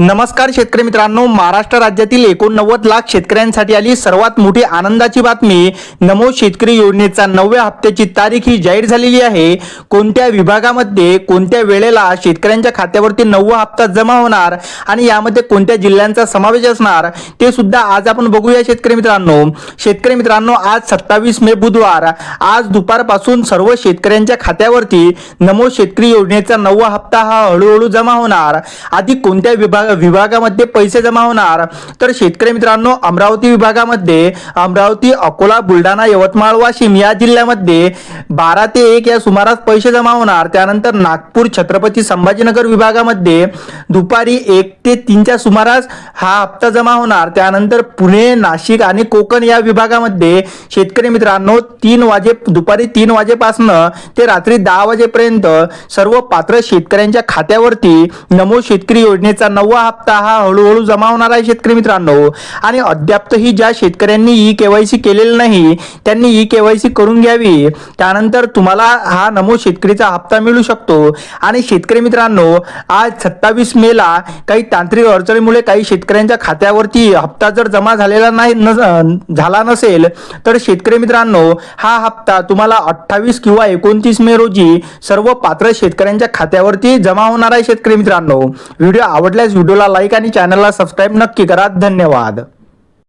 नमस्कार शेतकरी मित्रांनो, महाराष्ट्र राज्यातील 89 लाख शेतकऱ्यांसाठी आली सर्वात मोठी आनंदाची बातमी। नमो शेतकरी योजनेचा 9व्या हप्त्याची तारीख ही जाहीर झालेली आहे। कोणत्या विभागामध्ये कोणत्या वेळेला शेतकऱ्यांच्या खात्यावरती 9वा हप्ता जमा होणार आणि यामध्ये कोणत्या जिल्ह्यांचा समावेश असणार ते सुद्धा आज आपण बघूया। शेतकरी मित्रांनो आज 27 मे बुधवार, आज दुपारपासून सर्व शेतकऱ्यांच्या खात्यावरती नमो शेतकरी योजनेचा 9वा हप्ता हा हळूहळू जमा होणार। आधी कोणत्या विभागामध्ये पैसे जमा होणार तर शेतकरी मित्रांनो, अमरावती विभागामध्ये अमरावती, अकोला, बुलढाणा, यवतमाळ, वाशिम या जिल्ह्यामध्ये 12 ते 1 या सुमारास पैसे जमा होणार। त्यानंतर नागपूर, छत्रपती संभाजीनगर विभागामध्ये दुपारी 1 ते 3 च्या सुमारास हा हप्ता जमा होणार। त्यानंतर पुणे, नाशिक आणि कोकण या विभागामध्ये शेतकरी मित्रांनो दुपारी 3 वाजेपासून ते रात्री 10 वाजेपर्यंत सर्व पात्र शेतकऱ्यांच्या खात्यावरती नमो शेतकरी योजनेचा 9वा हप्ता हा हळूहळू जमा होणार आहे। शेतकरी मित्रांनो, आणि अद्यापही ज्या शेतकऱ्यांनी ई-केवायसी केलेलं नाही त्यांनी ई-केवायसी करून घ्यावी, त्यानंतर तुम्हाला हा नमो शेतकरीचा हप्ता मिळू शकतो। आणि शेतकरी मित्रांनो, आज 27 मे ला काही तांत्रिक अडचणीमुळे काही शेतकऱ्यांच्या खात्यावरती हप्ता जर जमा झाला नसेल तर शेतकरी मित्रांनो, हा हप्ता तुम्हाला 28 किंवा 29 मे रोजी सर्व पात्र शेतकऱ्यांच्या खात्यावरती जमा होणार आहे। शेतकरी मित्रांनो, व्हिडिओ आवडल्यास व्हिडिओला लाईक आणि चॅनलला सबस्क्राईब नक्की करा। धन्यवाद।